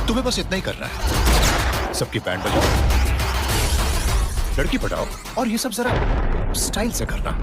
तुम्हें बस इतना ही करना है, सबकी बैंड बजाओ, लड़की पटाओ और ये सब जरा स्टाइल से करना।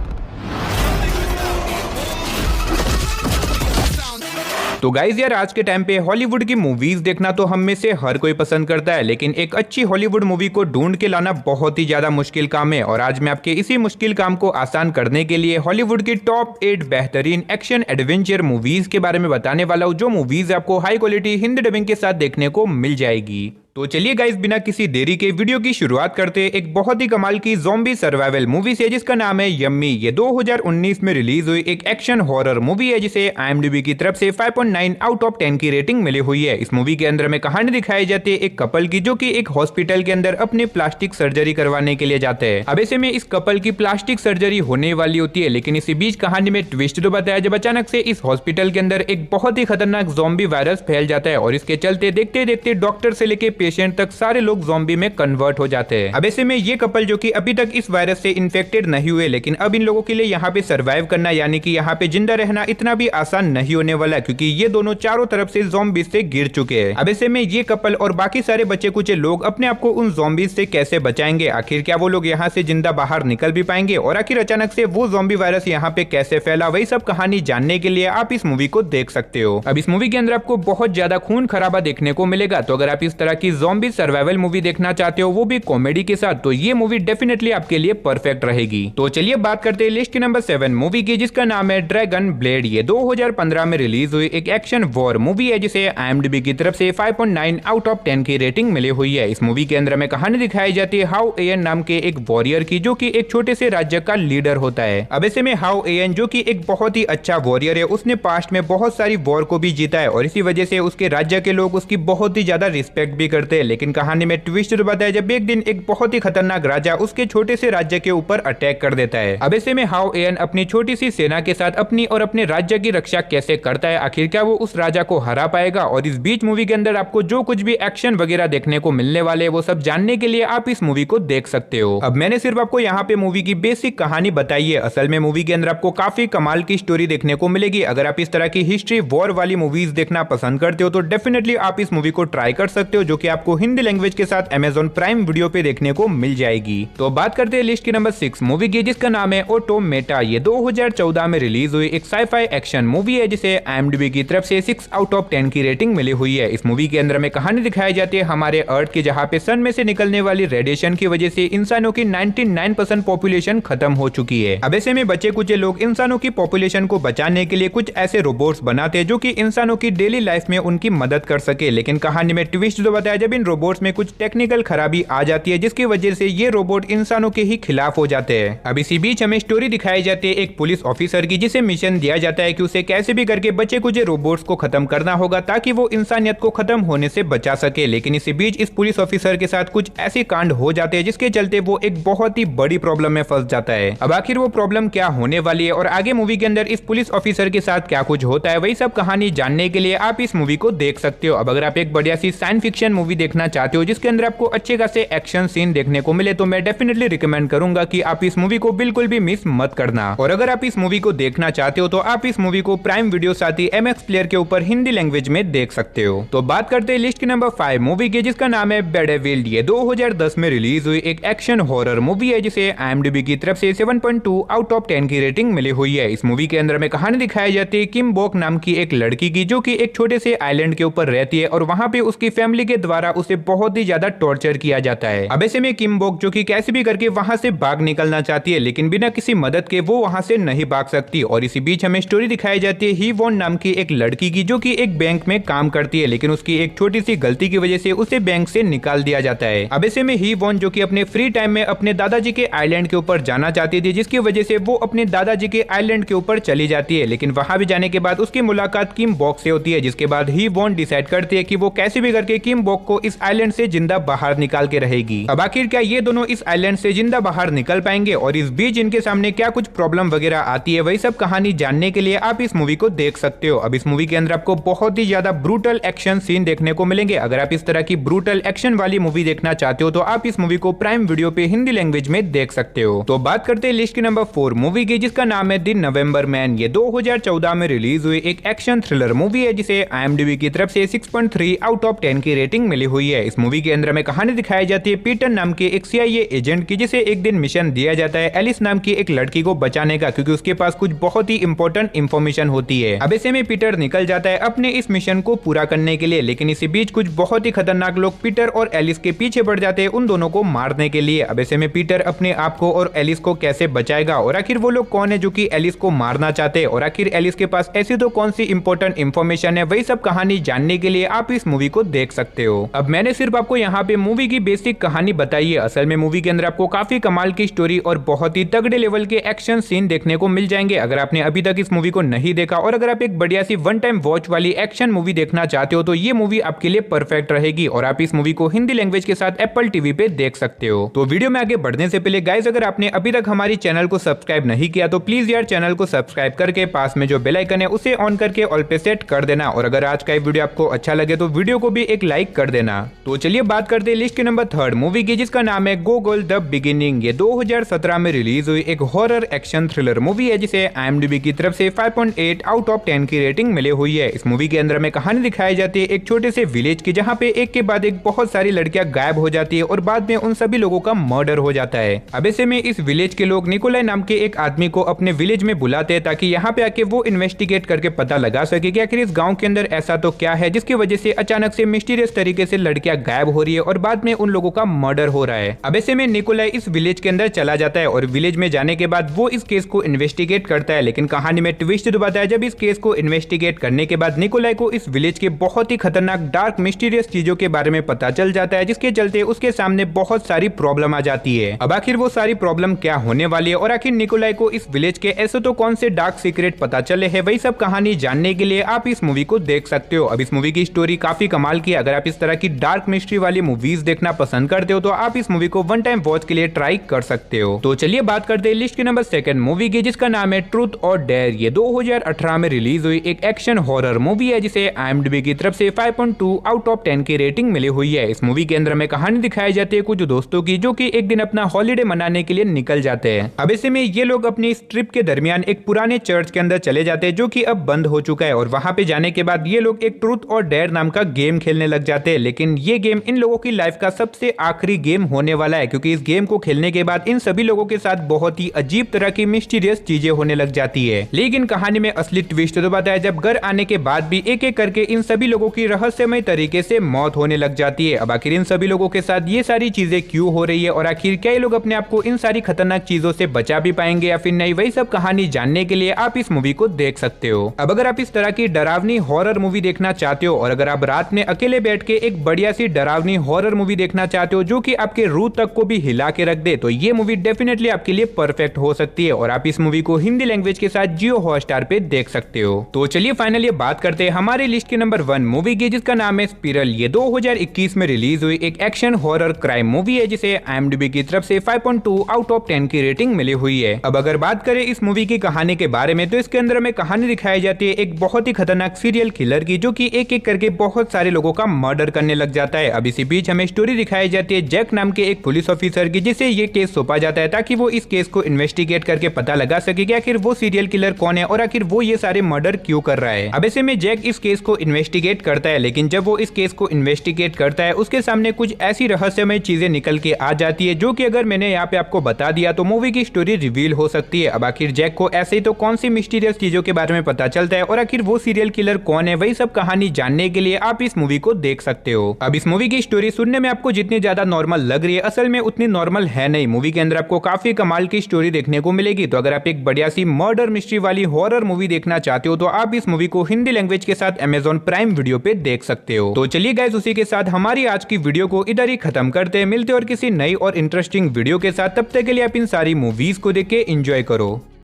तो गाइज यार, आज के टाइम पे हॉलीवुड की मूवीज देखना तो हम में से हर कोई पसंद करता है, लेकिन एक अच्छी हॉलीवुड मूवी को ढूंढ के लाना बहुत ही ज्यादा मुश्किल काम है। और आज मैं आपके इसी मुश्किल काम को आसान करने के लिए हॉलीवुड की टॉप 8 बेहतरीन एक्शन एडवेंचर मूवीज के बारे में बताने वाला हूँ, जो मूवीज आपको हाई क्वालिटी हिंदी डबिंग के साथ देखने को मिल जाएगी। तो चलिए गाइस, बिना किसी देरी के वीडियो की शुरुआत करते हैं एक बहुत ही कमाल की ज़ॉम्बी सर्वाइवल मूवी से, जिसका नाम है यम्मी। ये 2019 में रिलीज हुई एक एक्शन हॉरर मूवी है, जिसे IMDb की तरफ से 5.9 आउट ऑफ 10 की रेटिंग मिली हुई है। इस मूवी के अंदर में कहानी दिखाई जाती है एक कपल की, जो कि एक हॉस्पिटल के अंदर अपने प्लास्टिक सर्जरी करवाने के लिए जाते हैं। अब ऐसे में इस कपल की प्लास्टिक सर्जरी होने वाली होती है, लेकिन इसी बीच कहानी में ट्विस्ट तो बताया जब अचानक से इस हॉस्पिटल के अंदर एक बहुत ही खतरनाक ज़ॉम्बी वायरस फैल जाता है, और इसके चलते देखते देखते डॉक्टर से लेके पेशेंट तक सारे लोग ज़ॉम्बी में कन्वर्ट हो जाते हैं। अब ऐसे में ये कपल, जो कि अभी तक इस वायरस से इन्फेक्टेड नहीं हुए, लेकिन अब इन लोगों के लिए यहाँ पे सरवाइव करना, यानी कि यहाँ पे जिंदा रहना इतना भी आसान नहीं होने वाला, क्योंकि ये दोनों चारों तरफ से ज़ॉम्बीज से घिर चुके हैं। अब ऐसे में ये कपल और बाकी सारे बचे कुछ लोग अपने आप को उन ज़ॉम्बीज से कैसे बचाएंगे? आखिर क्या वो लोग यहाँ से जिंदा बाहर निकल भी पाएंगे? और आखिर अचानक से वो ज़ॉम्बी वायरस यहाँ पे कैसे फैला? वही सब कहानी जानने के लिए आप इस मूवी को देख सकते हो। अब इस मूवी के अंदर आपको बहुत ज्यादा खून खराबा देखने को मिलेगा, तो अगर आप इस तरह की ज़ॉम्बी सर्वाइवल मूवी देखना चाहते हो, वो भी कॉमेडी के साथ, तो ये मूवी डेफिनेटली आपके लिए परफेक्ट रहेगी। तो चलिए बात करते हैं लिस्ट के नंबर 7 मूवी की, जिसका नाम है ड्रैगन ब्लेड। ये 2015 में रिलीज हुई एक एक्शन वॉर मूवी है, जिसे IMDb की तरफ से 5.9 आउट ऑफ 10 की रेटिंग मिली हुई है। इस मूवी के अंदर में कहानी दिखाई जाती है हाउ एयन नाम के एक वॉरियर की, जो कि एक छोटे से राज्य का लीडर होता है। अब ऐसे में हाउ एयन, जो कि एक बहुत ही अच्छा वॉरियर है, उसने पास्ट में बहुत सारी वॉर को भी जीता है, और इसी वजह से उसके राज्य के लोग उसकी बहुत ही ज्यादा रिस्पेक्ट भी करते हैं। लेकिन कहानी में ट्विस्ट बताया जब एक दिन एक बहुत ही खतरनाक राजा उसके छोटे से राज्य के ऊपर अटैक कर देता है। अब ऐसे में हाउ एयन अपनी छोटी सी सेना के साथ अपनी और अपने राज्य की रक्षा कैसे करता है? आखिर क्या वो उस राजा को हरा पाएगा? और इस बीच मूवी के अंदर आपको जो कुछ भी एक्शन वगैरह देखने को मिलने वाले, वो सब जानने के लिए आप इस मूवी को देख सकते हो। अब मैंने सिर्फ आपको यहाँ पे मूवी की बेसिक कहानी बताई है, असल में मूवी के अंदर आपको काफी कमाल की स्टोरी देखने को मिलेगी। अगर आप इस तरह की हिस्ट्री वॉर वाली मूवीज देखना पसंद करते हो, तो डेफिनेटली आप इस मूवी को ट्राई कर सकते हो, जो कि आपको हिंदी लैंग्वेज के साथ Amazon प्राइम वीडियो पे देखने को मिल जाएगी। तो बात करते हैं लिस्ट की नंबर 6 मूवी की, जिसका नाम है ऑटोमेटा। ये 2014 में रिलीज हुई एक साइफाई एक्शन मूवी है, जिसे IMDb की तरफ से 6 आउट ऑफ 10 की रेटिंग मिली हुई है। इस मूवी के अंदर में कहानी दिखाई जाती है हमारे अर्थ की, जहाँ पे सन में से निकलने वाली रेडिएशन की वजह से इंसानों की 99% पॉपुलेशन खत्म हो चुकी है। अब ऐसे में बचे कुछ लोग इंसानों की पॉपुलेशन को बचाने के लिए कुछ ऐसे रोबोट्स बनाते हैं, जो कि इंसानों की डेली लाइफ में उनकी मदद कर सके। लेकिन कहानी में ट्विस्ट जो बताया, जब इन रोबोट्स में कुछ टेक्निकल खराबी आ जाती है, जिसकी वजह से ये रोबोट इंसानों के ही खिलाफ हो जाते हैं। अब इसी बीच हमें स्टोरी दिखाई जाती है एक पुलिस ऑफिसर की, जिसे मिशन दिया जाता है कि उसे कैसे भी करके बचे कुछ रोबोट्स को खत्म करना होगा, ताकि वो इंसानियत को खत्म होने से बचा सके। लेकिन इसी बीच इस पुलिस ऑफिसर के साथ कुछ ऐसे कांड हो जाते हैं, जिसके चलते वो एक बहुत ही बड़ी प्रॉब्लम में फंस जाता है। अब आखिर वो प्रॉब्लम क्या होने वाली है, और आगे मूवी के अंदर इस पुलिस ऑफिसर के साथ क्या कुछ होता है, वही सब कहानी जानने के लिए आप इस मूवी को देख सकते हो। अब अगर आप एक बढ़िया सी साइंस फिक्शन मूवी देखना चाहते हो, जिसके अंदर आपको अच्छे खासे एक्शन सीन देखने को मिले, तो मैं डेफिनेटली रिकमेंड करूंगा कि आप इस मूवी को बिल्कुल भी मिस मत करना। और अगर आप इस मूवी को देखना चाहते हो, तो आप इस मूवी को प्राइम वीडियो साथ ही MX प्लेयर के ऊपर हिंदी लैंग्वेज में देख सकते हो। तो बात करते हैं लिस्ट की नंबर 5 मूवी की, जिसका नाम है डेविल। ये 2010 में रिलीज हुई एक एक्शन हॉरर मूवी है, जिसे IMDb की तरफ से 7.2 आउट ऑफ 10 की रेटिंग मिली हुई है। इस मूवी के अंदर में कहानी दिखाई जाती है किम बोक नाम की एक लड़की की, जो कि एक छोटे से आइलैंड के ऊपर रहती है, और वहां पे उसकी फैमिली के द्वारा उसे बहुत ही ज्यादा टॉर्चर किया जाता है। अब ऐसे में किम बोक, जो कि कैसे भी करके वहां से भाग निकलना चाहती है, लेकिन बिना किसी मदद के वो वहां से नहीं भाग सकती। और इसी बीच हमें स्टोरी दिखाई जाती है ही वॉन नाम की एक लड़की की, जो कि एक बैंक में काम करती है, लेकिन उसकी एक छोटी सी गलती की वजह से उसे बैंक से निकाल दिया जाता है। अब ऐसे में ही वॉन, जो कि अपने फ्री टाइम में अपने दादाजी के आइलैंड के ऊपर जाना चाहती थी, जिसकी वजह से वो अपने दादाजी के आइलैंड के ऊपर चली जाती है। लेकिन वहां भी जाने के बाद उसकी मुलाकात किम बोक से होती है, जिसके बाद ही वॉन डिसाइड करती है कि वो कैसे भी करके किम बोक को इस आइलैंड से जिंदा बाहर निकाल के रहेगी। अब आखिर क्या ये दोनों इस आइलैंड से जिंदा बाहर निकल पाएंगे और इस बीच इनके सामने क्या कुछ प्रॉब्लम वगैरह आती है, वही सब कहानी जानने के लिए आप इस मूवी को देख सकते हो। अब इस मूवी के अंदर आपको बहुत ही ज्यादा ब्रूटल एक्शन सीन देखने को मिलेंगे। अगर आप इस तरह की ब्रूटल एक्शन वाली मूवी देखना चाहते हो तो आप इस मूवी को प्राइम वीडियो पे हिंदी लैंग्वेज में देख सकते हो। तो बात करते हैं लिस्ट के नंबर 4 मूवी की, जिसका नाम है द नवंबर मैन। ये 2014 में रिलीज हुई एक एक्शन थ्रिलर मूवी है जिसे IMDb की तरफ से 6.3 आउट ऑफ 10 की रेटिंग मिली हुई है। इस मूवी के अंदर में कहानी दिखाई जाती है पीटर नाम के एक CIA एजेंट की, जिसे एक दिन मिशन दिया जाता है एलिस नाम की एक लड़की को बचाने का, क्योंकि उसके पास कुछ बहुत ही इंपॉर्टेंट इंफॉर्मेशन होती है। अब ऐसे में पीटर निकल जाता है अपने इस मिशन को पूरा करने के लिए, लेकिन इसी बीच कुछ बहुत ही खतरनाक लोग पीटर और एलिस के पीछे बढ़ जाते हैं उन दोनों को मारने के लिए। अब ऐसे में पीटर अपने आप को और एलिस को कैसे बचाएगा और आखिर वो लोग कौन है जो कि एलिस को मारना चाहते हैं और आखिर एलिस के पास ऐसी तो कौन सी इंपॉर्टेंट इंफॉर्मेशन है, वही सब कहानी जानने के लिए आप इस मूवी को देख सकते हो। अब मैंने सिर्फ आपको यहाँ पे मूवी की बेसिक कहानी बताई है। असल में मूवी के अंदर आपको काफी कमाल की स्टोरी और बहुत ही तगड़े लेवल के एक्शन सीन देखने को मिल जाएंगे। अगर आपने अभी तक इस मूवी को नहीं देखा और अगर आप एक बढ़िया सी वन टाइम वॉच वाली एक्शन मूवी देखना चाहते हो तो ये मूवी आपके लिए परफेक्ट रहेगी और आप इस मूवी को हिंदी लैंग्वेज के साथ एप्पल टीवी पे देख सकते हो। तो वीडियो में आगे बढ़ने से पहले गाइस, अगर आपने अभी तक हमारी चैनल को सब्सक्राइब नहीं किया तो प्लीज यार चैनल को सब्सक्राइब करके पास में जो बेल आइकन है उसे ऑन करके ऑल पे सेट कर देना और अगर आज का ये वीडियो आपको अच्छा लगे तो वीडियो को भी एक लाइक कर देना। तो चलिए बात करते हैं लिस्ट के नंबर 3 मूवी की, जिसका नाम है गोगोल द बिगिनिंग। ये 2017 में रिलीज हुई एक हॉरर एक्शन थ्रिलर मूवी है जिसे IMDb की तरफ से 5.8 आउट ऑफ 10 की रेटिंग मिली हुई है। इस मूवी के अंदर में कहानी दिखाई जाती है एक छोटे से विलेज की, जहाँ पे एक के बाद एक बहुत सारी लड़कियां गायब हो जाती है और बाद में उन सभी लोगों का मर्डर हो जाता है। अब ऐसे में इस विलेज के लोग निकोलाई नाम के एक आदमी को अपने विलेज में बुलाते हैं ताकि यहाँ पे आके वो इन्वेस्टिगेट करके पता लगा सके कि आखिर इस गांव के अंदर ऐसा तो क्या है जिसकी वजह से अचानक से मिस्टीरियस तरीके से लड़कियां गायब हो रही है और बाद में उन लोगों का मर्डर हो रहा है। अब ऐसे में निकोलाई इस विलेज के अंदर चला जाता है और विलेज में जाने के बाद वो इस केस को इन्वेस्टिगेट करता है, लेकिन कहानी में ट्विस्ट दबाता है जब इस केस को इन्वेस्टिगेट करने के बाद निकोलाई को इस विलेज के बहुत ही खतरनाक डार्क मिस्टीरियस चीजों के बारे में पता चल जाता है, जिसके चलते उसके सामने बहुत सारी प्रॉब्लम आ जाती है। अब आखिर वो सारी प्रॉब्लम क्या होने वाली है और आखिर निकोलाई को इस विलेज के ऐसे तो कौन से डार्क सीक्रेट पता चले हैं, वही सब कहानी जानने के लिए आप इस मूवी को देख सकते हो। अब इस मूवी की स्टोरी काफी कमाल की है। अगर आप इस तरह की डार्क मिस्ट्री वाली मूवीज देखना पसंद करते हो तो आप इस मूवी को वन टाइम वॉच के लिए ट्राई कर सकते हो। तो चलिए बात करते हैं लिस्ट के नंबर 2 मूवी की, जिसका नाम है ट्रूथ और डेयर। ये 2018 में रिलीज हुई एक एक्शन हॉरर मूवी है जिसे IMDb की तरफ से 5.2 आउट ऑफ 10 की रेटिंग मिली हुई है। इस मूवी के अंदर में कहानी दिखाई जाती है कुछ दोस्तों की जो कि एक दिन अपना हॉलीडे मनाने के लिए निकल जाते हैं। अब ऐसे में ये लोग अपनी इस ट्रिप के दरमियान एक पुराने चर्च के अंदर चले जाते हैं जो कि अब बंद हो चुका है और वहां पे जाने के बाद ये लोग एक ट्रूथ और डेयर नाम का गेम खेलने लग जाते हैं। लेकिन ये गेम इन लोगों की लाइफ का सबसे आखिरी गेम होने वाला है, क्योंकि इस गेम को खेलने के बाद इन सभी लोगों के साथ बहुत ही अजीब तरह की मिस्टीरियस चीजें होने लग जाती है। लेकिन कहानी में असली ट्विस्ट तो बताया जब घर आने के बाद भी एक एक करके इन सभी लोगों की रहस्यमय तरीके से मौत होने लग जाती है। अब आखिर इन सभी लोगों के साथ ये सारी चीजें क्यों हो रही है और आखिर क्या ये लोग अपने आप को इन सारी खतरनाक चीजों से बचा भी पाएंगे या फिर नहीं, वही सब कहानी जानने के लिए आप इस मूवी को देख सकते हो। अब अगर आप इस तरह की डरावनी हॉरर मूवी देखना चाहते हो और अगर आप रात में अकेले बैठ के एक बढ़िया सी डरावनी हॉरर मूवी देखना चाहते हो जो कि आपके रूह तक को भी हिला के रख दे, तो ये मूवी डेफिनेटली आपके लिए परफेक्ट हो सकती है और आप इस मूवी को हिंदी लैंग्वेज के साथ जियो हॉटस्टार पे देख सकते हो। तो चलिए फाइनली बात करते हैं हमारी लिस्ट के नंबर 1 मूवी की, जिसका नाम है स्पिरल। ये 2021 में रिलीज हुई एक एक्शन हॉरर क्राइम मूवी है जिसे IMDb की तरफ से 5.2 आउट ऑफ 10 की रेटिंग मिली हुई है। अब अगर बात करें इस मूवी की कहानी के बारे में तो इसके अंदर में कहानी दिखाई जाती है एक बहुत ही खतरनाक सीरियल किलर की जो कि एक एक करके बहुत सारे लोगों का मर्डर करने लग जाता है। अब इसी बीच हमें स्टोरी दिखाई जाती है जैक नाम के एक पुलिस ऑफिसर की, जिसे ये केस सौंपा जाता है ताकि वो इस केस को इन्वेस्टिगेट करके पता लगा सके कि आखिर वो सीरियल किलर कौन है और आखिर वो ये सारे मर्डर क्यों कर रहा है। अब ऐसे में जैक इस केस को इन्वेस्टिगेट करता है, लेकिन जब वो इस केस को इन्वेस्टिगेट करता है उसके सामने कुछ ऐसी रहस्यमय चीजें निकल के आ जाती है जो कि अगर मैंने यहाँ पे आपको बता दिया तो मूवी की स्टोरी रिवील हो सकती है। अब आखिर जैक को ऐसे ही तो कौन सी मिस्टीरियस चीजों के बारे में पता चलता है और आखिर वो सीरियल किलर कौन है, वही सब कहानी जानने के लिए आप इस मूवी को देख सकते हो। अब इस मूवी की स्टोरी सुनने में आपको जितनी ज्यादा नॉर्मल लग रही है असल में उतनी नॉर्मल है नहीं। मूवी के अंदर आपको काफी कमाल की स्टोरी देखने को मिलेगी। तो अगर आप एक बढ़िया सी मर्डर मिस्ट्री वाली हॉरर मूवी देखना चाहते हो तो आप इस मूवी को हिंदी लैंग्वेज के साथ Amazon प्राइम वीडियो पे देख सकते हो। तो चलिए गाइस, उसी के साथ हमारी आज की वीडियो को इधर ही खत्म करते हैं। मिलते और किसी नई और इंटरेस्टिंग वीडियो के साथ, तब तक के लिए आप इन सारी मूवीज को देख के एंजॉय करो।